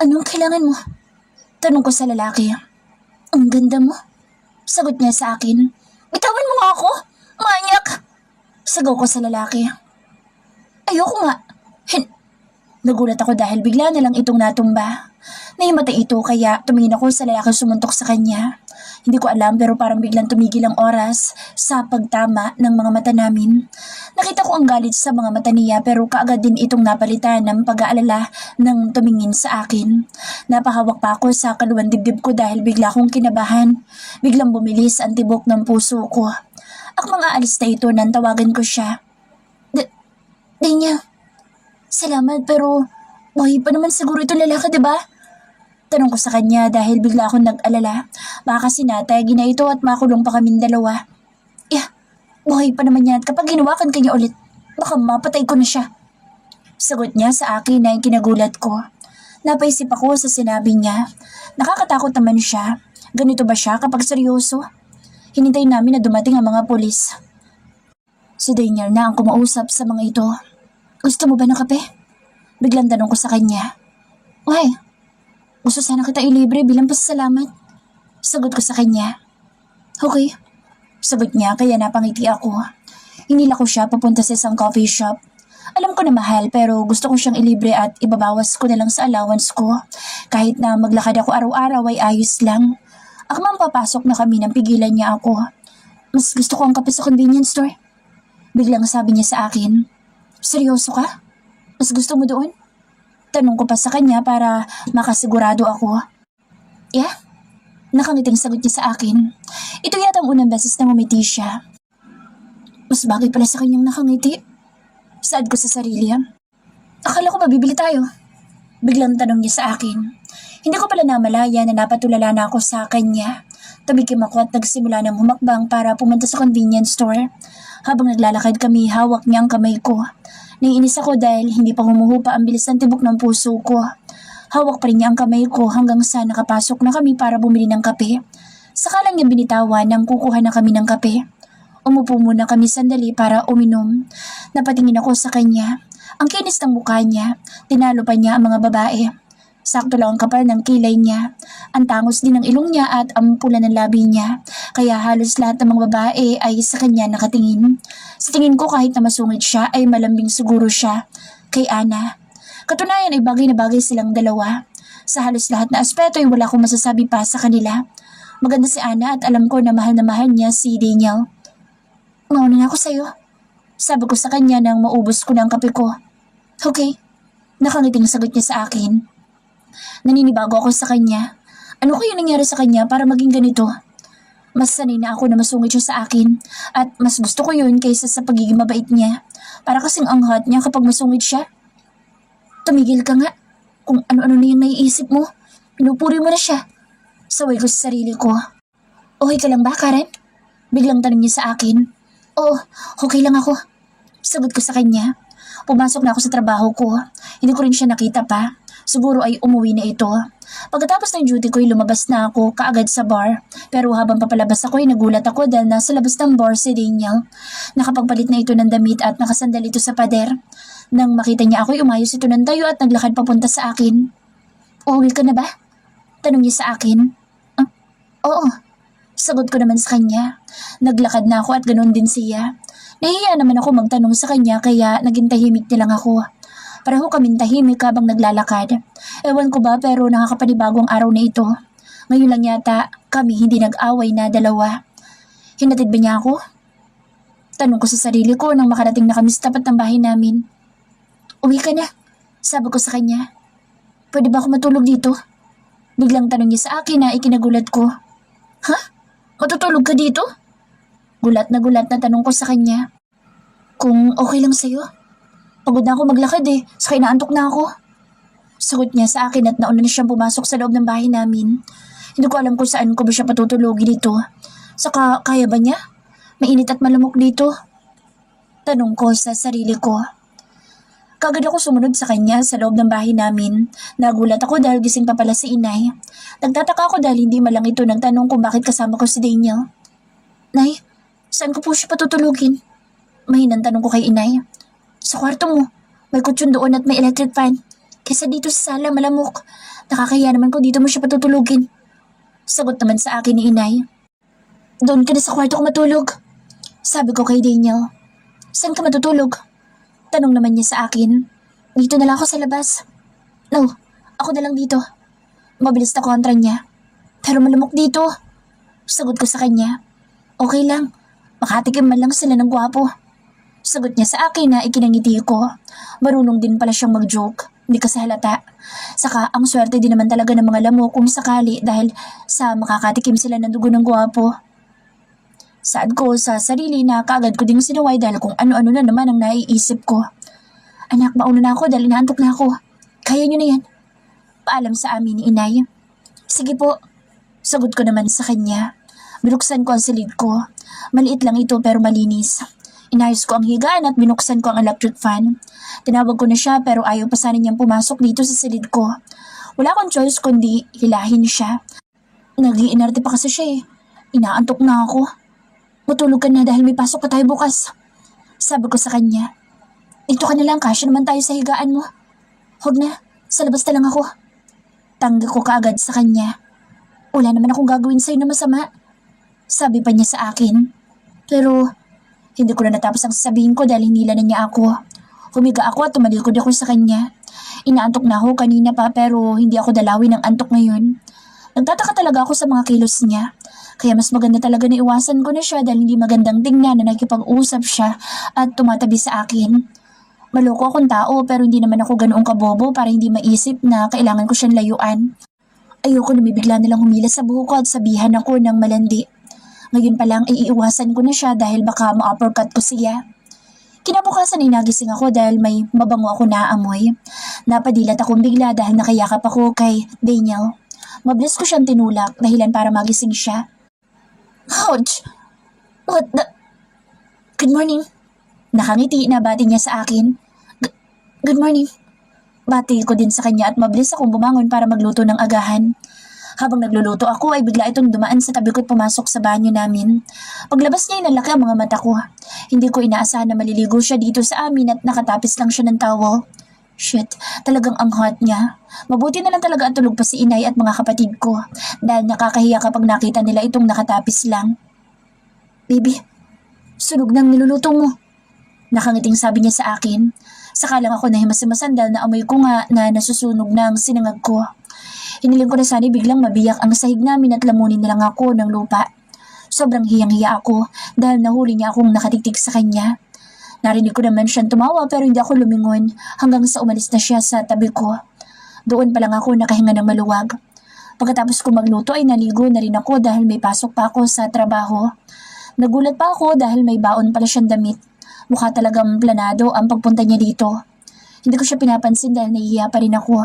Anong kailangan mo? Tanong ko sa lalaki. Ang ganda mo. Sagot niya sa akin. Bitawan mo nga ako! Manyak! Sagot ko sa lalaki. Ayoko nga. Nagulat ako dahil bigla na lang itong natumba. Nahimatay ito kaya tumingin ako sa lalaki sumuntok sa kanya. Hindi ko alam pero parang biglang tumigil ang oras sa pagtama ng mga mata namin. Nakita ko ang galit sa mga mata niya pero kaagad din itong napalitan ng pag-aalala ng tumingin sa akin. Napahawak pa ako sa kaluwan dibdib ko dahil bigla akong kinabahan. Biglang bumilis ang tibok ng puso ko. Akmang aalis na ito nang tawagan ko siya. Danya, salamat pero buhay pa naman siguro itong lalaki, diba? Tanong ko sa kanya dahil bigla akong nag-alala. Baka sinatay na ito at makulong pa kaming dalawa. Buhay pa naman yan at kapag ginawakan kanya ulit, baka mapatay ko na siya. Sagot niya sa akin na yung kinagulat ko. Napaisip ako sa sinabi niya. Nakakatakot naman siya. Ganito ba siya kapag seryoso? Hinintay namin na dumating ang mga pulis. Si Daniel na ang kumausap sa mga ito. Gusto mo ba ng kape? Biglang tanong ko sa kanya. Why? Gusto sana kita ilibre bilang pasasalamat. Sagot ko sa kanya. Okay. Sagot niya kaya napangiti ako. Hinila ko siya papunta sa isang coffee shop. Alam ko na mahal pero gusto ko siyang ilibre at ibabawas ko na lang sa allowance ko. Kahit na maglakad ako araw-araw ay ayos lang. Akmang papasok na kami nang pigilan niya ako. Mas gusto ko ang kape sa convenience store. Biglang sabi niya sa akin. Seryoso ka? Mas gusto mo doon? Tanong ko pa sa kanya para makasigurado ako. Yeah? Nakangiting sagot niya sa akin. Ito yata ang unang beses na ngumiti siya. Mas bagay pala sa kanyang nakangiti. Saad ko sa sarili. Akala ko ba bibili tayo? Biglang tanong niya sa akin. Hindi ko pala namalaya na napatulala na ako sa kanya. Tabikim ako at nagsimula ng humakbang para pumunta sa convenience store. Habang naglalakad kami, hawak niya ang kamay ko. Naiinis ako dahil hindi pa humuhupa ang bilis ng tibok ng puso ko. Hawak pa rin niya ang kamay ko hanggang sa nakapasok na kami para bumili ng kape. Saka lang niya binitawan nang kukuha na kami ng kape. Umupo muna kami sandali para uminom. Napatingin ako sa kanya. Ang kinis ng mukha niya. Tinalo pa niya ang mga babae. Sakto lang ang kapal ng kilay niya. Ang tangos din ng ilong niya at ang pula ng labi niya. Kaya halos lahat ng mga babae ay sa kanya nakatingin. Sa tingin ko kahit na masungit siya ay malambing siguro siya kay Ana. Katunayan ay bagay na bagay silang dalawa. Sa halos lahat na aspeto ay wala akong masasabi pa sa kanila. Maganda si Ana at alam ko na mahal niya si Daniel. Mauna na ako sa'yo. Sabi ko sa kanya nang maubos ko na ang kape ko. Okay. Nakangiting sagot niya sa akin. Naninibago ako sa kanya. Ano kaya nangyari sa kanya para maging ganito? Mas sanay na ako na masungit siya sa akin at mas gusto ko yun kaysa sa pagiging mabait niya. Para kasing ang hot niya kapag masungit siya. Tumigil ka nga. Kung ano-ano na yung naiisip mo, pinupuri mo na siya. Saway ko sa sarili ko. Okay ka lang ba, Karen? Biglang tanong niya sa akin. Oo, okay lang ako. Sagot ko sa kanya. Pumasok na ako sa trabaho ko. Hindi ko rin siya nakita pa. Siguro ay umuwi na ito. Pagkatapos ng duty ko ay lumabas na ako kaagad sa bar. Pero habang papalabas ako ay nagulat ako dahil nasa labas ng bar si Daniel. Nakapagpalit na ito ng damit at nakasandal ito sa pader. Nang makita niya ako ay umayos ito ng tayo at naglakad papunta sa akin. Uuwi ka na ba? Tanong niya sa akin. Oo. Sagot ko naman sa kanya. Naglakad na ako at ganoon din siya. Nahihiya naman ako magtanong sa kanya kaya naging tahimik na lang ako. Pareho kaming tahimik habang naglalakad. Ewan ko ba pero nakakapanibago ang araw na ito. Ngayon lang yata kami hindi nag-away na dalawa. Hinatid ba niya ako? Tanong ko sa sarili ko nang makarating na kami sa tapat ng bahay namin. Uwi ka na, sabi ko sa kanya. Pwede ba ako matulog dito? Biglang tanong niya sa akin na ikinagulat ko. Ha? Matutulog ka dito? Gulat na tanong ko sa kanya. Kung okay lang sa'yo. Pagod na ako maglakad saka inaantok na ako. Sagot niya sa akin at nauna na siyang pumasok sa loob ng bahay namin. Hindi ko alam kung saan ko ba siya patutulogin dito. Saka kaya ba niya? Mainit at malamok dito. Tanong ko sa sarili ko. Kagad ako sumunod sa kanya sa loob ng bahay namin. Nagulat ako dahil gising pa pala si inay. Nagtataka ako dahil hindi malang ito nagtanong kung bakit kasama ko si Daniel. Nay, saan ko po siya patutulogin? Mahinang tanong ko kay inay. Sa kwarto mo. May kutsyon doon at may electric fan. Kesa dito sa sala malamok. Nakakahiya naman kung dito mo siya patutulugin. Sagot naman sa akin ni inay. Doon ka na sa kwarto ko matulog. Sabi ko kay Daniel. Saan ka matutulog? Tanong naman niya sa akin. Dito na lang ako sa labas. No, ako na lang dito. Mabilis na kontra niya. Pero malamok dito. Sagot ko sa kanya. Okay lang. Makatikim man lang sila ng gwapo. Sagot niya sa akin na ikinangiti ko. Marunong din pala siyang mag-joke. Hindi kasi halata. Saka ang swerte din naman talaga ng mga lamok kung sakali dahil sa makakatikim sila ng dugo ng gwapo. Saad ko sa sarili na kaagad ko ding sinuway dahil kung ano-ano na naman ang naiisip ko. Anak, mauna na ako dahil inaantok na ako. Kaya niyo na yan. Paalam sa amin ni inay. Sige po. Sagot ko naman sa kanya. Binuksan ko ang silid ko. Maliit lang ito pero malinis. Inayos ko ang higaan at binuksan ko ang electric fan. Tinawag ko na siya pero ayaw pa sana niyang pumasok dito sa silid ko. Wala akong choice kundi hilahin siya. Nag-iinarte pa kasi siya eh. Inaantok na ako. Matulog ka na dahil may pasok pa tayo bukas. Sabi ko sa kanya. Dito ka na lang, kasya naman tayo sa higaan mo. Huwag na, sa labas na lang ako. Tanggi ko kaagad sa kanya. Wala naman akong gagawin sa'yo na masama. Sabi pa niya sa akin. Pero hindi ko na natapos ang sasabihin ko dahil hinila na niya ako. Humiga ako at tumalikod ako sa kanya. Inaantok na ako kanina pa pero hindi ako dalawin ng antok ngayon. Nagtataka talaga ako sa mga kilos niya. Kaya mas maganda talaga na iwasan ko na siya dahil hindi magandang tingnan na nakikipag-usap siya at tumatabi sa akin. Maloko akong tao pero hindi naman ako ganoong kabobo para hindi maisip na kailangan ko siyang layuan. Ayoko na may bigla nilang humila sa buhok ko at sabihan ako ng malandi. Ngayon pa lang iiwasan ko na siya dahil baka ma-uppercut ko siya. Kinabukasan ay nagising ako dahil may mabango ako naaamoy. Napadilat akong bigla dahil nakayakap ako kay Daniel. Mabilis ko siyang tinulak dahilan para magising siya. Ouch! What the... Good morning. Nakangiti na bati niya sa akin. Good morning. Bati ko din sa kanya at mabilis akong bumangon para magluto ng agahan. Habang nagluluto ako ay bigla itong dumaan sa tabi ko at pumasok sa banyo namin. Paglabas niya ay nalaki ang mga mata ko. Hindi ko inaasahan na maliligo siya dito sa amin at nakatapis lang siya ng towel. Shit, talagang ang hot niya. Mabuti na lang talaga at tulog pa si inay at mga kapatid ko dahil nakakahiya kapag nakita nila itong nakatapis lang. Baby, sunog ng niluluto mo. Nakangiting sabi niya sa akin. Saka lang ako nahimas-himasan dahil naamoy ko nga na nasusunog ng sinangag ko. Hiniling ko na sana biglang mabiyak ang sahig namin at lamunin na lang ako ng lupa. Sobrang hiyang-hiya ako dahil nahuli niya akong nakatiktik sa kanya. Narinig ko naman siyang tumawa pero hindi ako lumingon hanggang sa umalis na siya sa tabi ko. Doon pa lang ako nakahinga ng maluwag. Pagkatapos ko magluto ay naligo na rin ako dahil may pasok pa ako sa trabaho. Nagulat pa ako dahil may baon pala siyang damit. Mukha talagang planado ang pagpunta niya dito. Hindi ko siya pinapansin dahil nahihiya pa rin ako.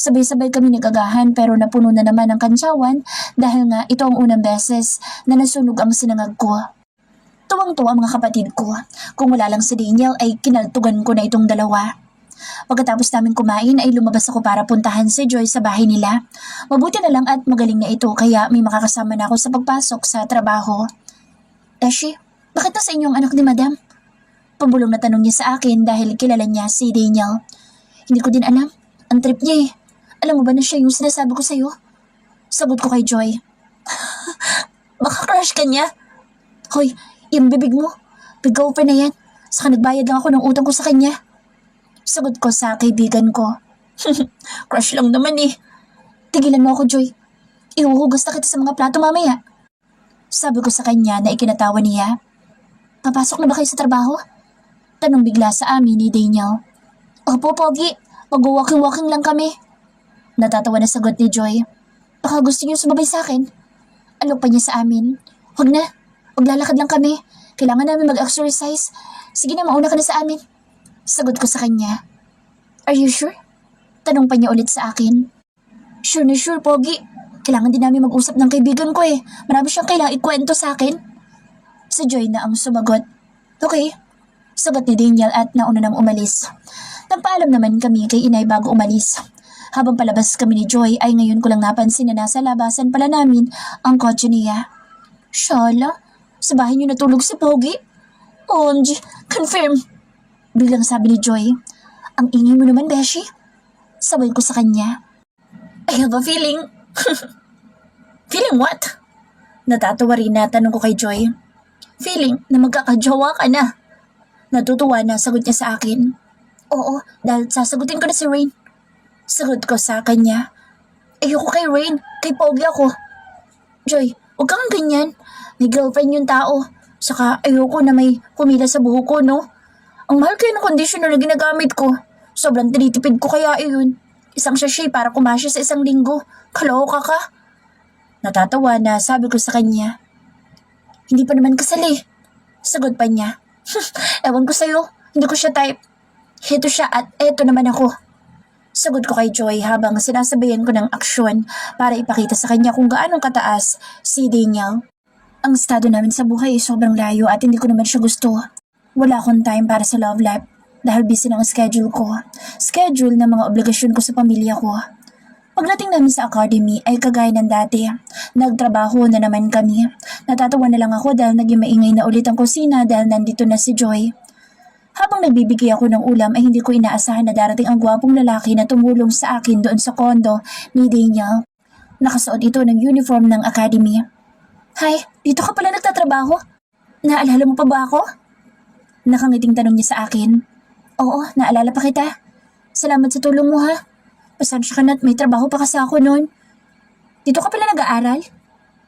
Sabay-sabay kami nagagahan pero napuno na naman ang kantsawan dahil nga ito ang unang beses na nasunog ang sinangag ko. Tuwang-tuwa mga kapatid ko. Kung wala lang si Daniel ay kinaltugan ko na itong dalawa. Pagkatapos namin kumain ay lumabas ako para puntahan si Joy sa bahay nila. Mabuti na lang at magaling na ito kaya may makakasama na ako sa pagpasok sa trabaho. Dashi, bakit nasa inyong anak ni Madam? Pambulong na tanong niya sa akin dahil kilala niya si Daniel. Hindi ko din alam. Ang trip niya eh. Alam mo ba na siya yung sinasabi ko sa'yo? Sagot ko kay Joy. Baka crush ka niya? Hoy, yung bibig mo. Big-over na yan. Saka nagbayad lang ako ng utang ko sa kanya. Sagot ko sa kaibigan ko. Crush lang naman eh. Tigilan mo ako, Joy. Ihuhugas na kita sa mga plato mamaya. Sabi ko sa kanya na ikinatawa niya. Papasok na ba kayo sa trabaho? Tanong bigla sa amin ni Daniel. Opo, Pogi. Mag-walking-walking lang kami. Natatawa na sagot ni Joy. Baka gusto niyo sumabay sa akin. Alok pa niya sa amin. Huwag na. Maglalakad lang kami. Kailangan namin mag-exercise. Sige na, mauna ka na sa amin. Sagot ko sa kanya. Are you sure? Tanong pa niya ulit sa akin. Sure na sure, Pogi. Kailangan din namin mag-usap ng kaibigan ko eh. Marami siyang kailangang ikwento sa akin. Si Joy na ang sumagot. Okay. Sagot ni Daniel at nauna nang umalis. Nagpaalam naman kami kay inay bago umalis. Habang palabas kami ni Joy ay ngayon ko lang napansin na nasa labasan pala namin ang kotse niya. Shala, sa bahay niyo natulog si Pogi? OMG, confirm. Biglang sabi ni Joy. Ang ingay mo naman, Beshi. Sabay ko sa kanya. I have a feeling. Feeling what? Natatawa rin na tanong ko kay Joy. Feeling na magkakajowa ka na. Natutuwa na sagot niya sa akin. Oo, dahil sasagutin ko na si Rain. Sagot ko sa kanya. Ayoko kay Rain, kay Pogi ako. Joy, huwag kang ganyan. May girlfriend yung tao. Saka ayoko na may kumila sa buhok ko, no? Ang mahal kayo ng conditioner na ginagamit ko. Sobrang tinitipid ko kaya iyon. Isang sachet para kumasya sa isang linggo. Kaloka ka. Natatawa na sabi ko sa kanya. Hindi pa naman kasali. Sagot pa niya. Ewan ko sa'yo, hindi ko siya type. Heto siya at eto naman ako. Sagot ko kay Joy habang sinasabayan ko ng aksyon para ipakita sa kanya kung gaano kataas si Daniel. Ang estado namin sa buhay ay sobrang layo at hindi ko naman siya gusto. Wala akong time para sa love life dahil busy ng schedule ko. Schedule ng mga obligasyon ko sa pamilya ko. Pagdating namin sa academy ay kagaya ng dati. Nagtrabaho na naman kami. Natatawa na lang ako dahil naging maingay na ulit ang kusina dahil nandito na si Joy. Habang nagbibigay ako ng ulam ay hindi ko inaasahan na darating ang gwapong lalaki na tumulong sa akin doon sa kondo ni Daniel. Nakasuot ito ng uniform ng academy. Hi, dito ka pala nagtatrabaho? Naalala mo pa ba ako? Nakangiting tanong niya sa akin. Oo, naalala pa kita. Salamat sa tulong mo ha. Pasensya ka na't may trabaho pa kasi ako noon. Dito ka pala nag-aaral?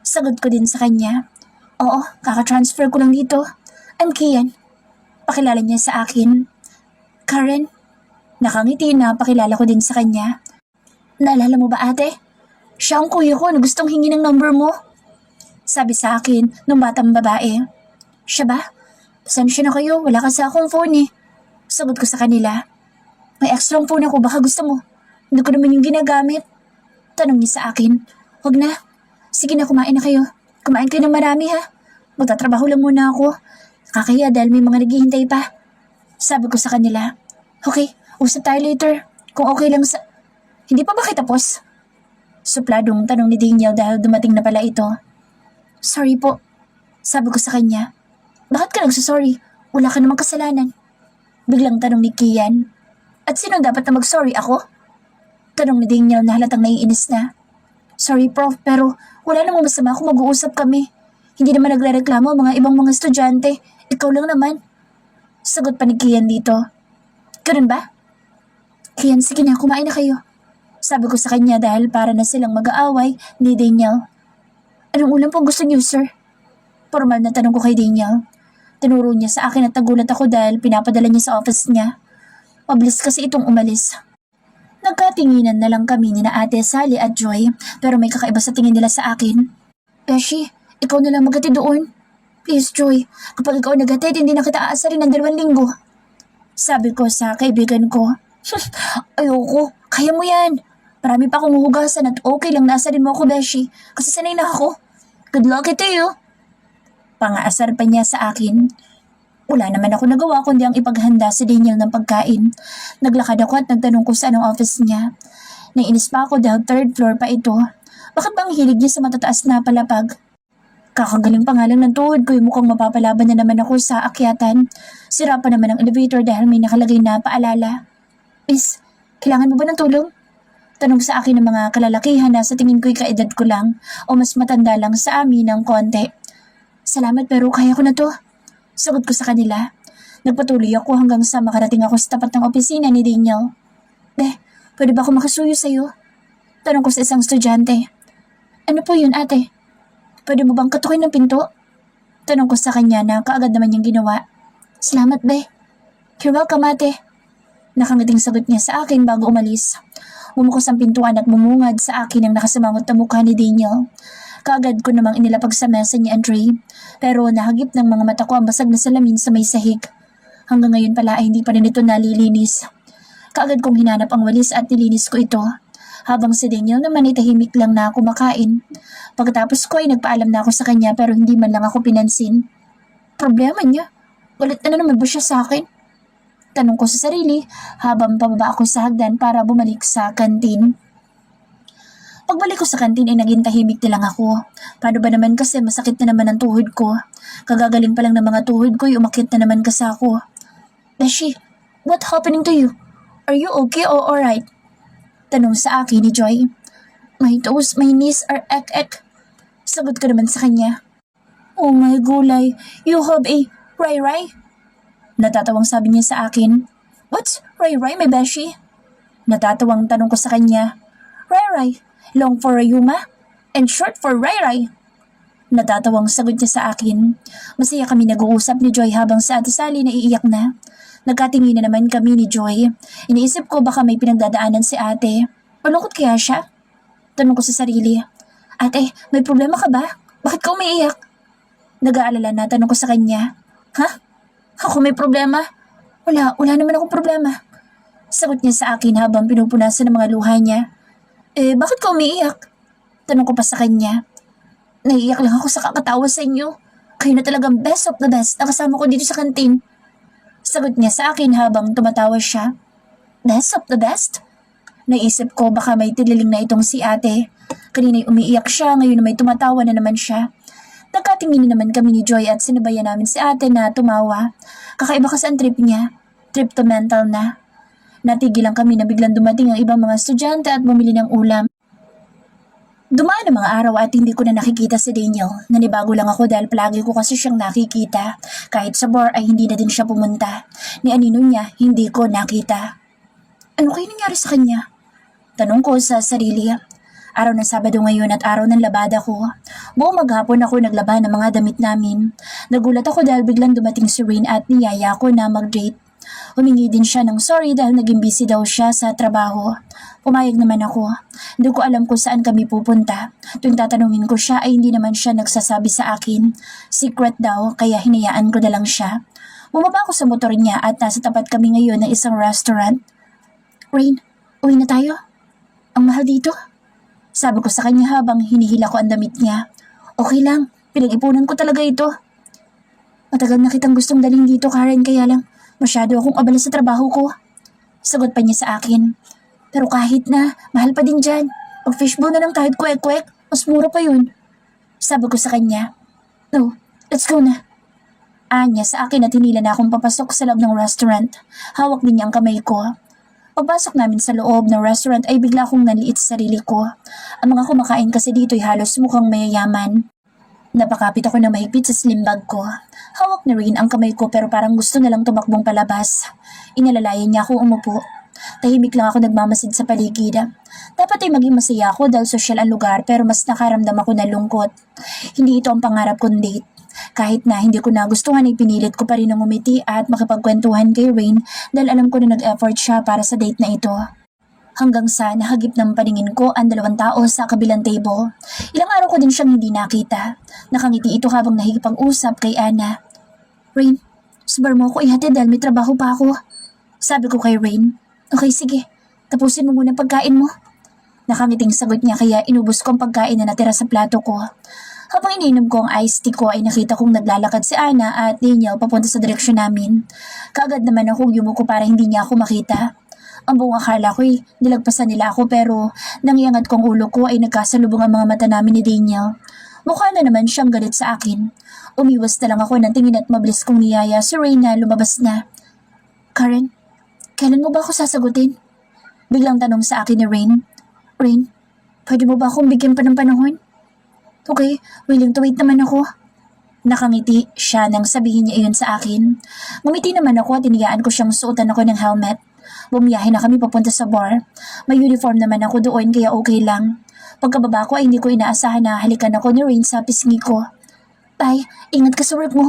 Sagot ko din sa kanya. Oo, kaka-transfer ko lang dito. I'm Kian. Pakilala niya sa akin. Karen. Nakangiti na pakilala ko din sa kanya. Naalala mo ba ate? Siya ang kuya ko na gustong hingi ng number mo. Sabi sa akin ng batang babae. Siya ba? Pasensya na kayo, wala kasi akong phone eh. Sagot ko sa kanila. May extra phone ako, baka gusto mo. Hindi ko naman yung ginagamit. Tanong niya sa akin. Huwag na. Sige na, kumain na kayo. Kumain kayo ng marami ha. Magtatrabaho lang muna ako. Kakaya dahil may mga naghihintay pa. Sabi ko sa kanila. Okay, usap tayo later. Kung okay lang sa... Hindi pa ba kayo tapos? Supladong tanong ni Daniel dahil dumating na pala ito. Sorry po. Sabi ko sa kanya. Bakit ka nagsasorry? Wala ka namang kasalanan. Biglang tanong ni Kian. At sino dapat na mag-sorry, ako? Tanong ni Daniel na halatang naiinis na. Sorry prof, pero wala namang masama kung mag-uusap kami. Hindi naman nagre-reklamo ang mga ibang mga estudyante. Ikaw lang naman. Sagot pa ni Kian dito. Ganun ba? Kian, sige na, kumain na kayo. Sabi ko sa kanya dahil para na silang mag-aaway ni Daniel. Anong ulam po gusto niyo, sir? Formal na tanong ko kay Daniel. Tinuro niya sa akin at nagulat ako dahil pinapadala niya sa office niya. Mabilis kasi itong umalis. Nagkatinginan na lang kami ni na Ate Sally at Joy pero may kakaiba sa tingin nila sa akin. Beshi, ikaw na lang maghatid doon. Please, Joy. Kapag ikaw naghatid, hindi na kita aasarin ng 2 linggo. Sabi ko sa kaibigan ko. Ayoko, kaya mo yan. Marami pa akong huhugasan at okay lang na asarin mo ako, Beshi. Kasi sanay na ako. Good luck to you. Pangaasar pa niya sa akin. Wala naman ako nagawa kundi ang ipaghanda si Daniel ng pagkain. Naglakad ako at nagtanong ko saan ang office niya. Nainis pa ako dahil 3rd floor pa ito. Bakit ba ang hilig niya sa matataas na palapag? Kakagaling pa nga lang ng tuhod ko yung mukhang mapapalaban na naman ako sa akyatan. Sira pa naman ang elevator dahil may nakalagay na paalala. Miss, kailangan mo ba ng tulong? Tanong sa akin ng mga kalalakihan na sa tingin ko'y kaedad ko lang o mas matanda lang sa amin ng konti. Salamat pero kaya ko na to. Sagot ko sa kanila. Nagpatuloy ako hanggang sa makarating ako sa tapat ng opisina ni Daniel. Pwede ba ako makasuyo sa'yo? Tanong ko sa isang estudyante. Ano po yun ate? Pwede mo bang katukin ng pinto? Tanong ko sa kanya na kaagad naman niyang ginawa. Salamat be. You're welcome ate. Nakangiting sagot niya sa akin bago umalis. Bumukos ang pintuan at bumungad sa akin ang nakasamangot na mukha ni Daniel. Kaagad ko namang inilapag sa mesa ni Andre. Pero nahagip ng mga mata ko ang basag na salamin sa may sahig. Hanggang ngayon pala ay hindi pa rin ito nalilinis. Kaagad kong hinanap ang walis at nilinis ko ito. Habang si Daniel naman ay tahimik lang na kumakain. Pagkatapos ko ay nagpaalam na ako sa kanya pero hindi man lang ako pinansin. Problema niya? Galit na naman ba siya sa akin? Tanong ko sa sarili habang pababa ako sa hagdan para bumalik sa kantin. Pagbalik ko sa kantin ay naging tahimik na lang ako. Paano ba naman kasi masakit na naman ang tuhod ko. Kagagaling pa lang ng mga tuhod ko ay umakit na naman kasi ako. Beshi, what happening to you? Are you okay or alright? Tanong sa akin ni Joy. My toes, my knees are ek-ek. Sagot ko naman sa kanya. Oh my gulay, you have a ray-ray? Natatawang sabi niya sa akin. What's ray-ray, my beshi? Natatawang tanong ko sa kanya. Ray-ray, long for Rayuma, and short for ray-ray. Natatawang sagot niya sa akin. Masaya kami nag-uusap ni Joy habang si Ate Sally naiiyak na. Nagkatingin na naman kami ni Joy. Iniisip ko baka may pinagdadaanan si ate. Malungkot kaya siya? Tanong ko sa sarili. Ate, may problema ka ba? Bakit ka umiiyak? Nag-aalala na tanong ko sa kanya. Ha? Ako may problema? Wala naman akong problema. Sagot niya sa akin habang pinupunasan ng mga luha niya. Bakit ka umiiyak? Tanong ko pa sa kanya. Naiiyak lang ako sa kakatawa sa inyo. Kayo na talagang best of the best na kasama ko dito sa kantin. Sagot niya sa akin habang tumatawa siya. Best of the best? Naisip ko baka may tililing na itong si ate. Kanina'y umiiyak siya, ngayon na may tumatawa na naman siya. Nagkatingin naman kami ni Joy at sinabayan namin si ate na tumawa. Kakaiba kasi ang trip niya. Trip to mental na. Natigil lang kami na biglang dumating ang ibang mga estudyante at bumili ng ulam. Dumaan ang mga araw at hindi ko na nakikita si Daniel. Nanibago lang ako dahil palagi ko kasi siyang nakikita. Kahit sa bar ay hindi na din siya pumunta. Ni anino niya, hindi ko nakita. Ano kayo nangyari sa kanya? Tanong ko sa sarili. Araw ng Sabado ngayon at araw ng labada ko. Buong maghapon ako naglaba ng mga damit namin. Nagulat ako dahil biglang dumating si Rain at niyaya ko na mag-date. Humingi din siya ng sorry dahil naging busy daw siya sa trabaho. Pumayag naman ako. Hindi ko alam kung saan kami pupunta. Tuwing tatanungin ko siya ay hindi naman siya nagsasabi sa akin. Secret daw kaya hinayaan ko na lang siya. Bumaba ako sa motor niya at nasa tapat kami ngayon ng isang restaurant. Rain, uwi na tayo? Ang mahal dito? Sabi ko sa kanya habang hinihila ko ang damit niya. Okay lang, pinag-ipunan ko talaga ito. Matagal na kitang gustong daling dito, Karen, kaya lang masyado akong abala sa trabaho ko. Sagot pa niya sa akin. Pero kahit na, mahal pa din dyan. Pag fishbowl na lang kahit kwek-kwek, mas mura pa yun. Sabi ko sa kanya. No, let's go na. Anya sa akin at hinila na akong papasok sa loob ng restaurant. Hawak din niya ang kamay ko. Pagpasok namin sa loob ng restaurant ay bigla akong nanliit sa sarili ko. Ang mga kumakain kasi dito ay halos mukhang mayayaman. Napakapit ako na mahigpit sa slim bag ko. Hawak na rin ang kamay ko pero parang gusto na lang tumakbong palabas. Inalalayan niya akong umupo. Tahimik lang ako nagmamasid sa paligid. Dapat ay maging masaya ako dahil sosyal ang lugar pero mas nakaramdam ako ng lungkot. Hindi ito ang pangarap kong date. Kahit na hindi ko nagustuhan ay pinilit ko pa rin ang umiti at makipagkwentuhan kay Rain dahil alam ko na nag-effort siya para sa date na ito. Hanggang sa nahagip ng paningin ko ang dalawang tao sa kabilang table. Ilang araw ko din siyang hindi nakita. Nakangiti ito habang nahikipag-usap kay Anna. Rain, sabar mo ako ihatid dahil may trabaho pa ako. Sabi ko kay Rain. Okay, sige. Tapusin mo muna pagkain mo. Nakangiting sagot niya kaya inubos ko ang pagkain na natira sa plato ko. Habang iniinom ko ang iced tea ko ay nakita kong naglalakad si Anna at Daniel papunta sa direksyon namin. Kaagad naman akong yumuko para hindi niya ako makita. Ang buong akala ko'y nilagpasan nila ako pero nangiangat kong ulo ko ay nagkasalubong ang mga mata namin ni Daniel. Mukha na naman siyang galit sa akin. Umiwas na lang ako ng tingin at mabilis kong niyaya si Rain na lumabas na. Karen, kailan mo ba ako sasagutin? Biglang tanong sa akin ni Rain. Rain, pwede mo ba akong bigyan pa ng panahon? Okay, willing to wait naman ako. Nakangiti siya nang sabihin niya iyon sa akin. Ngumiti naman ako at iniyaan ko siyang suotan ako ng helmet. Bumiyahe na kami papunta sa bar. May uniform naman ako doon kaya okay lang. Pagkababa ko ay hindi ko inaasahan na halikan ako ni Rain sa pisngi ko. Tay, ingat ka sa work mo.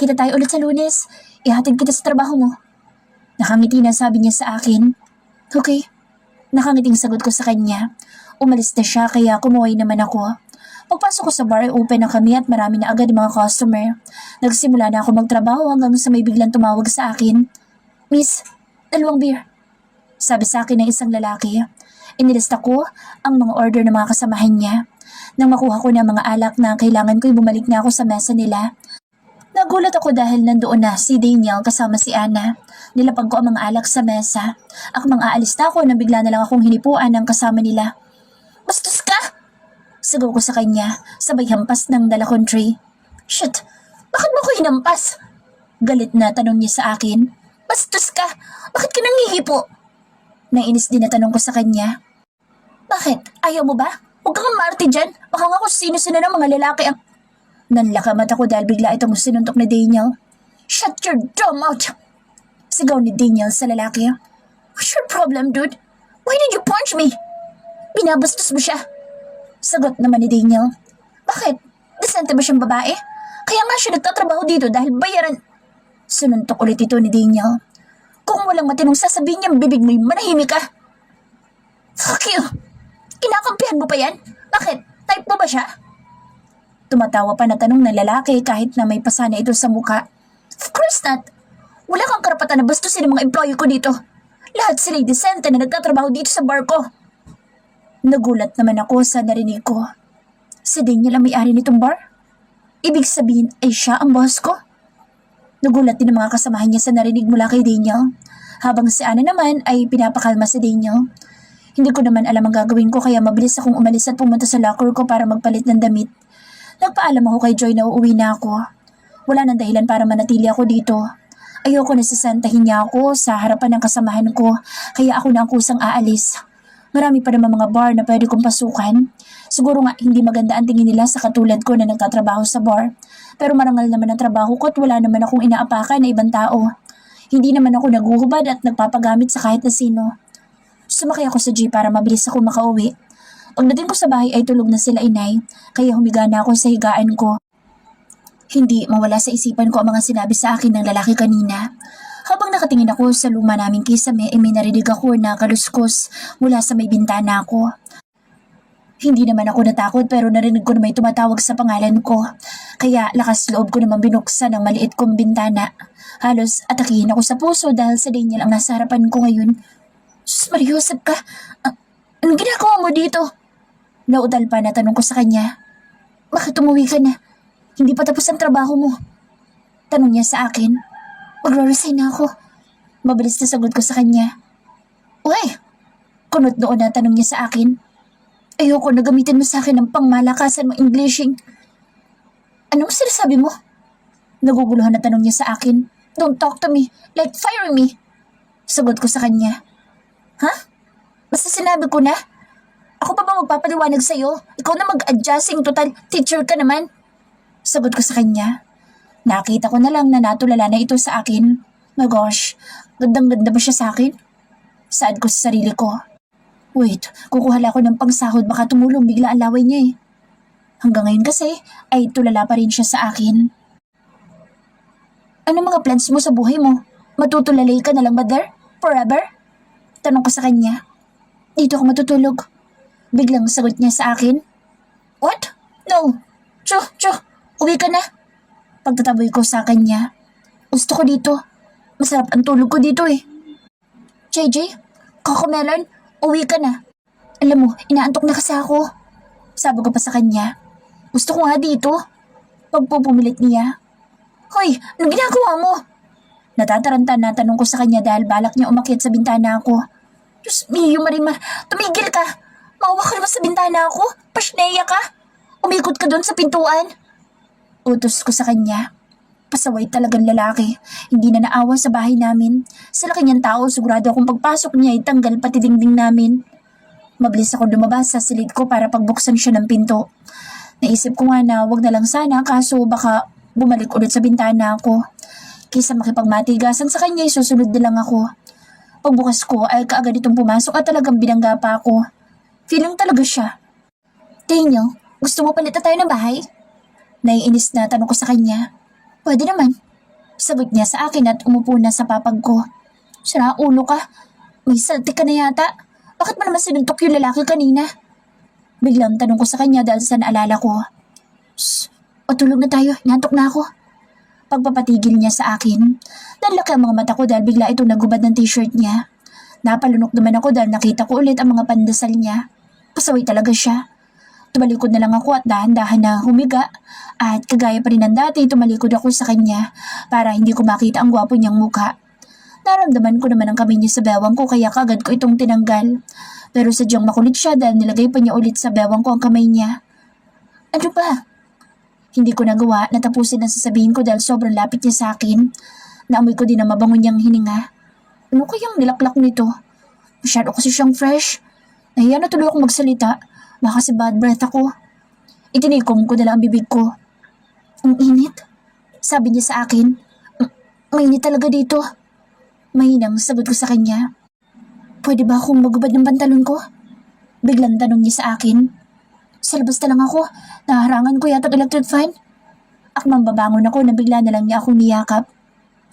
Kita tayo ulit sa Lunes. Ihatid kita sa trabaho mo. Nakangiti na sabi niya sa akin. Okay. Nakangiting sagot ko sa kanya. Umalis na siya kaya kumuhay naman ako. Pagpasok ko sa bar ay open na kami at marami na agad mga customer. Nagsimula na ako magtrabaho hanggang sa may biglang tumawag sa akin. Miss, 2 beer. Sabi sa akin ng isang lalaki. Inilista ko ang mga order ng mga kasamahan niya. Nang makuha ko ng mga alak na kailangan ko'y bumalik na ako sa mesa nila. Nagulat ako dahil nandoon na si Daniel kasama si Anna. Nilapag ko ang mga alak sa mesa. Akmang aalis na ako nang bigla na lang akong hinipuan ng kasama nila. Bastos ka! Sigaw ko sa kanya, sabay hampas ng dala kong tray. Shit! Bakit mo ko hinampas? Galit na tanong niya sa akin. Bastos ka! Bakit ka nangihipo? Nainis din na tanong ko sa kanya. Bakit? Ayaw mo ba? Huwag kang maarte dyan. Baka nga kung sino-sino ng mga lalaki ang... Nanlaka mata ko dahil bigla itong sinuntok ni Daniel. Shut your dumb mouth! Sigaw ni Daniel sa lalaki. What's your problem, dude? Why did you punch me? Binabastos mo siya. Sagot naman ni Daniel. Bakit? Disente ba siyang babae? Kaya nga siya nagtatrabaho dito dahil bayaran... Sununtok ulit ito ni Daniel. Kung walang matinong sasabihin niyang bibig mo'y manahimik ka. Fuck you! Kinakampihan mo pa yan? Bakit? Type mo ba siya? Tumatawa pa na tanong ng lalaki kahit na may pasana ito sa muka. Of course not! Wala kang karapatan na bastusin ang mga employee ko dito. Lahat sila'y disente na nagtatrabaho dito sa bar ko. Nagulat naman ako sa narinig ko. Si Daniel ang may-ari nitong bar? Ibig sabihin ay siya ang boss ko? Nagulat din ang mga kasamahan niya sa narinig mula kay Daniel. Habang si Ana naman ay pinapakalma si Daniel. Hindi ko naman alam ang gagawin ko kaya mabilis akong umalis at pumunta sa locker ko para magpalit ng damit. Nagpaalam ako kay Joy na uuwi na ako. Wala nang dahilan para manatili ako dito. Ayoko na sasantahin niya ako sa harapan ng kasamahan ko kaya ako na ang kusang aalis. Marami pa naman mga bar na pwede kong pasukan. Siguro nga hindi maganda ang tingin nila sa katulad ko na nagtatrabaho sa bar. Pero marangal naman ang trabaho ko at wala naman akong inaapakan na ibang tao. Hindi naman ako naguhubad at nagpapagamit sa kahit na sino. Sumakay ako sa jeep para mabilis ako makauwi. Pagdating ko sa bahay ay tulog na sila inay, kaya humiga na ako sa higaan ko. Hindi mawala sa isipan ko ang mga sinabi sa akin ng lalaki kanina. Habang nakatingin ako sa luma naming kisame ay may narinig ako na kaluskos mula sa may bintana ko. Hindi naman ako natakot pero narinig ko na may tumatawag sa pangalan ko. Kaya lakas loob ko naman binuksan ang maliit kong bintana. Halos atakihin ako sa puso dahil sa Daniel ang nasa harapan ko ngayon. Sus Mariosep ka, anong ginagawa mo dito? Naudal pa na tanong ko sa kanya. Bakit umuwi ka na? Hindi pa tapos ang trabaho mo. Tanong niya sa akin. Magre-resign na ako. Mabilis na sagot ko sa kanya. Uy! Kunot noon na tanong niya sa akin. Ayoko na gamitin mo sa akin ng pangmalakasan mo Englishing. Anong sinasabi mo? Naguguluhan na tanong niya sa akin. Don't talk to me, like firing me. Sagot ko sa kanya. Ha? Basta sinabi ko na. Ako pa ba magpapaliwanag sa'yo? Ikaw na mag-adjusting total teacher ka naman. Sagot ko sa kanya. Nakita ko na lang na natulala na ito sa akin. My gosh, gandang-ganda ba siya sa akin? Saad ko sa sarili ko. Wait, kukuha ako ng pangsahod baka tumulong bigla ang laway niya eh. Hanggang ngayon kasi ay tulala pa rin siya sa akin. Ano mga plans mo sa buhay mo? Matutulalay ka na lang ba there? Forever? Tanong ko sa kanya. Dito ako matutulog. Biglang sagot niya sa akin. What? No. Chu, uwi ka na. Pagtataboy ko sa kanya. Gusto ko dito. Masarap ang tulog ko dito eh. JJ, Coco Melon, uwi ka na. Alam mo, inaantok na kasi ako. Sabi ko pa sa kanya. Gusto ko nga dito. Pagpupumilit niya. Hoy, anong ginagawa mo? Natataranta na tanong ko sa kanya dahil balak niya umakyat sa bintana ako. Diyos mio, Marimar, tumigil ka. Mauwa ka naman sa bintana ako. Pasneya ka. Umikot ka doon sa pintuan. Utos ko sa kanya. Pasaway talagang lalaki. Hindi na naawa sa bahay namin. Sa laki niyang tao, sigurado akong pagpasok niya ay tanggal pati dingding namin. Mabilis ako lumabas sa silid ko para pagbuksan siya ng pinto. Naisip ko nga na wag na lang sana kaso baka bumalik ulit sa bintana ako. Kaysa makipagmatigasan sa kanya, susunod na lang ako. Pagbukas ko ay kaagad itong pumasok at talagang binangga pa ako. Feeling talaga siya. Daniel, gusto mo palit na tayo ng bahay? Naiinis na tanong ko sa kanya. Pwede naman. Sagot niya sa akin at umupo na sa papag ko. Sira ulo ka. May saltik ka na yata. Bakit mo naman sinuntok yung lalaki kanina? Biglang tanong ko sa kanya dahil sa naalala ko. Shh, patulog na tayo. Nantok na ako. Pagpapatigil niya sa akin. Nanlaki ang mga mata ko dahil bigla itong nagubad ng t-shirt niya. Napalunok naman ako dahil nakita ko ulit ang mga pandasal niya. Pasaway talaga siya. Tumalikod na lang ako at dahan-dahan na humiga at kagaya pa rin ng dati tumalikod ako sa kanya para hindi ko makita ang gwapo niyang mukha. Naramdaman ko naman ang kamay niya sa bewang ko kaya kagad ko itong tinanggal. Pero sadyang makulit siya dahil nilagay pa niya ulit sa bewang ko ang kamay niya. Ano ba? Hindi ko nagawa na tapusin ang sasabihin ko dahil sobrang lapit niya sa akin. Naamoy ko din ang mabango niyang hininga. Ano kayang nilaklak nito? Masyado kasi siyang fresh. Nahiya na tuloy akong magsalita. Baka si bad breath ako. Itinikom ko na lang ang bibig ko. Ang init. Sabi niya sa akin. Mainit talaga dito. Mahinang sagot ko sa kanya. Pwede ba akong magubad ng pantalon ko? Biglang tanong niya sa akin. Sa labas na lang ako. Naharangan ko yata ang electric fan. Akmang babangon ako na bigla na lang niya akong niyakap.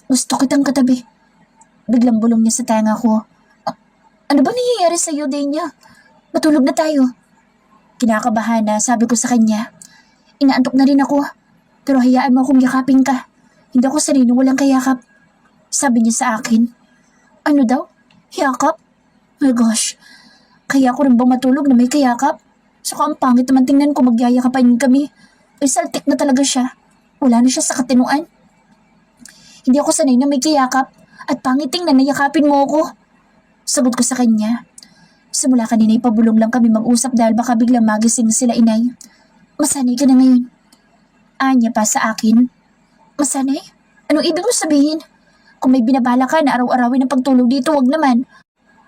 Gusto kitang katabi. Biglang bulong niya sa tenga ko. Ano ba nangyayari sa iyo, Dania? Matulog na tayo. Kinakabahan na sabi ko sa kanya. Inaantok na rin ako. Pero hayaan mo akong yakapin ka. Hindi ako sanay na walang kayakap. Sabi niya sa akin. Ano daw? Yakap? My gosh. Kaya ako rin bang matulog na may kayakap? Saka ang pangit naman tingnan ko magyayakapan kami. Ay saltik na talaga siya. Wala na siya sa katinuan. Hindi ako sanay na may kayakap. At pangit tingnan na yakapin mo ako. Sagot ko sa kanya. Simula kanina ipabulong lang kami mag-usap dahil baka biglang magising sila inay. Masanay ka na ngayon. Anya pa sa akin. Masanay? Anong ibig mo sabihin? Kung may binabala ka na araw-arawin ang pagtulog dito, wag naman.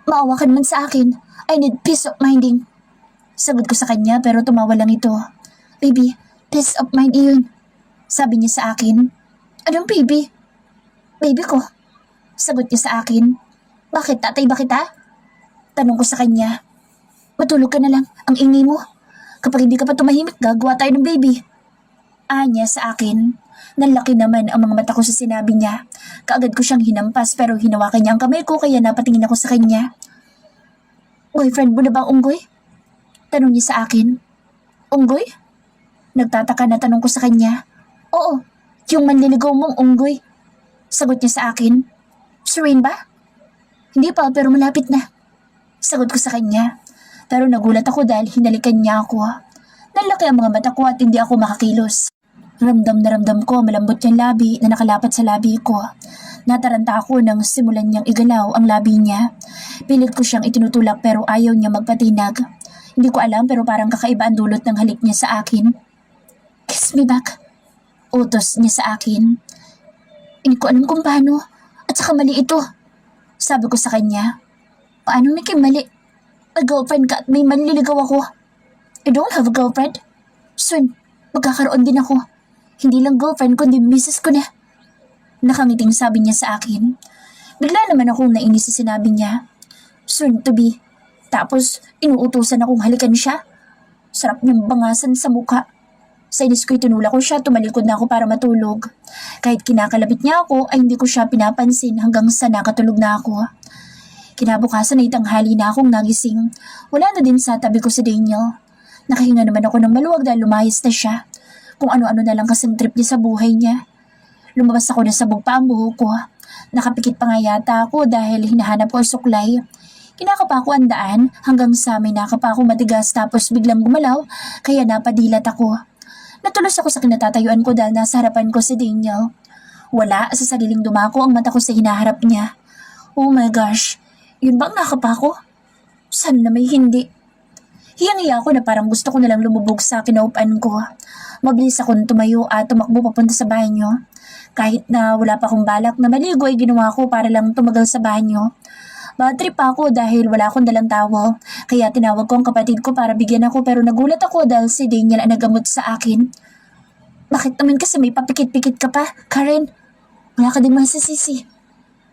Maawa ka naman sa akin. I need peace of minding. Sagot ko sa kanya pero tumawa lang ito. Baby, peace of mind iyon. Sabi niya sa akin. Anong baby? Baby ko. Sagot niya sa akin. Bakit tatay ba kita? Tanong ko sa kanya. Matulog ka na lang, ang ingay mo. Kapag hindi ka pa tumahimik, gagawa tayo ng baby. Anya sa akin. Nalaki naman ang mga mata ko sa sinabi niya. Kaagad ko siyang hinampas pero hinawakan niya ang kamay ko kaya napatingin ako sa kanya. Boyfriend mo na ba ang unggoy? Tanong niya sa akin. Unggoy? Nagtataka na tanong ko sa kanya. Oo, yung manliligaw mong unggoy. Sagot niya sa akin. Serene ba? Hindi pa pero malapit na. Sagot ko sa kanya. Pero nagulat ako dahil hinalikan niya ako. Nalaki ang mga mata ko at hindi ako makakilos. Ramdam na ramdam ko malambot niyang labi na nakalapat sa labi ko. Nataranta ako nang simulan niyang igalaw ang labi niya. Pilit ko siyang itinutulak pero ayaw niya magpatinag. Hindi ko alam pero parang kakaiba ang dulot ng halik niya sa akin. Kiss me back. Utos niya sa akin. Hindi ko alam kung paano at saka mali ito. Sabi ko sa kanya. Paano naging mali? May girlfriend ka at may manliligaw ako. I don't have a girlfriend. Soon, magkakaroon din ako. Hindi lang girlfriend kundi misis ko na. Nakangiting sabi niya sa akin. Bigla naman akong nainis sa sinabi niya. Soon to be. Tapos inuutusan akong halikan siya. Sarap niyang bangasan sa mukha. Sa inis ko itinula ko siya, tumalikod na ako para matulog. Kahit kinakalabit niya ako ay hindi ko siya pinapansin hanggang sa nakatulog na ako. Kinabukasan ay tanghali na akong nagising. Wala na din sa tabi ko si Daniel. Nakahinga naman ako ng maluwag dahil lumayas na siya. Kung ano-ano na lang kasing trip niya sa buhay niya. Lumabas ako na sabog pa ang buhok ko. Nakapikit pa nga yata ako dahil hinahanap ko ang suklay. Kinakapa ko ang daan hanggang sa may nakapa ako matigas tapos biglang gumalaw kaya napadilat ako. Natulos ako sa kinatatayuan ko dahil nasa harapan ko si Daniel. Wala sa sariling dumako ang mata ko sa hinaharap niya. Oh my gosh, yun bang nakapa ko? Sana na may hindi. Hiyang-hiya ako na parang gusto ko nalang lumubog sa kinaupan ko. Mabilis akong tumayo at tumakbo papunta sa banyo. Kahit na wala pa akong balak na maligo ay ginawa ko para lang tumagal sa banyo. Bad trip ako dahil wala akong dalang towel. Kaya tinawag ko ang kapatid ko para bigyan ako pero nagulat ako dahil si Daniel ang nagamot sa akin. Bakit naman kasi may papikit-pikit ka pa, Karen? Wala ka din masasisi.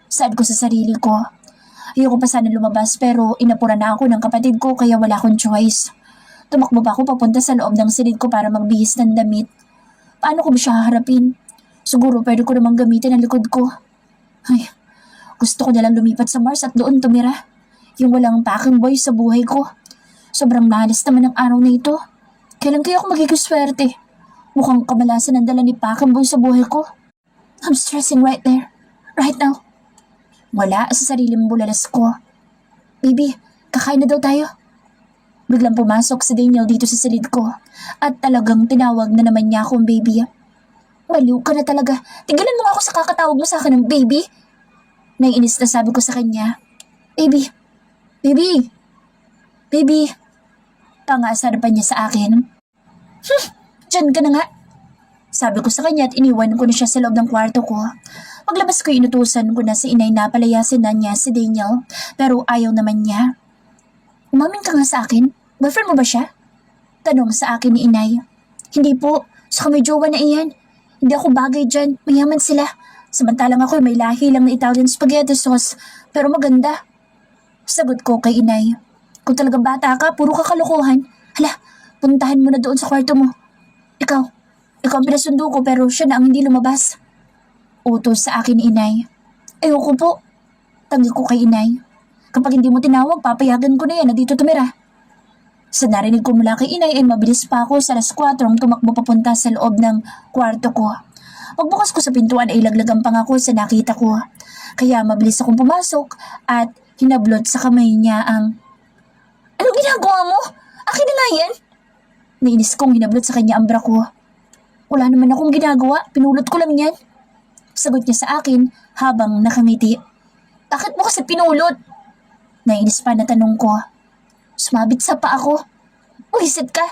Saad ko sa sarili ko. Ayoko pa sana lumabas pero inapura na ako ng kapatid ko kaya wala akong choice. Tumakbo pa ako papunta sa loob ng silid ko para magbihis ng damit. Paano ko ba siya haharapin? Siguro pwede ko namang gamitin ang likod ko. Ay, gusto ko nalang lumipat sa Mars at doon tumira. Yung walang packing boy sa buhay ko. Sobrang mahalas naman ang araw na ito. Kailan kaya ako magiging swerte? Mukhang kamalasan ang dala ni packing boy sa buhay ko. I'm stressing right there. Right now. Wala sa sariling bulalas ko. Baby, kakain na daw tayo. Biglang pumasok si Daniel dito sa silid ko. At talagang tinawag na naman niya akong baby. Baliw ka na talaga. Tigilan mo nga ako sa kakatawag mo sa akin ng baby. Naiinis na sabi ko sa kanya. Baby. Baby. Baby. Pangasar pa niya sa akin. Diyan ka na nga. Sabi ko sa kanya at iniwan ko na siya sa loob ng kwarto ko. Paglabas ko inutusan ko na si inay na palayasin na niya si Daniel pero ayaw naman niya. Umamin ka nga sa akin. Boyfriend mo ba siya? Tanong sa akin ni inay. Hindi po. Saka may jowa na iyan. Hindi ako bagay dyan. Mayaman sila. Samantalang ako may lahi lang na Italian spaghetti sauce. Pero maganda. Sagot ko kay inay. Kung talaga bata ka, puro ka kalokohan. Hala, puntahan mo na doon sa kwarto mo. Ikaw ang pinasundo ko pero siya na ang hindi lumabas. Utos sa akin ni inay. Ayoko po. Tangi ko kay inay. Kapag hindi mo tinawag, papayagan ko na yan na dito tumira. Sa narinig ko mula kay inay ay mabilis pa ako sa alas 4 tumakbo papunta sa loob ng kwarto ko. Pagbukas ko sa pintuan ay laglagan pa ako sa nakita ko. Kaya mabilis akong pumasok at hinablot sa kamay niya ang... Ano ginagawa mo? Akin na nga yan. Nainis kong hinablot sa kanya ang bra ko. Wala naman akong ginagawa, pinulot ko lang yan. Sagot niya sa akin habang nakangiti. Bakit mo kasi pinulot? Nainis pa na tanong ko. Sumabit sa pa ako. Wisit ka.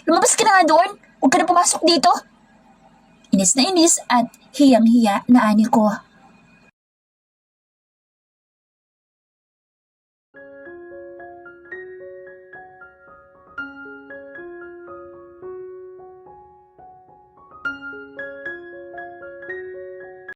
Lumabas ka na nga doon. Huwag ka na pumasok dito. Inis na inis at hiyang-hiya na ani ko.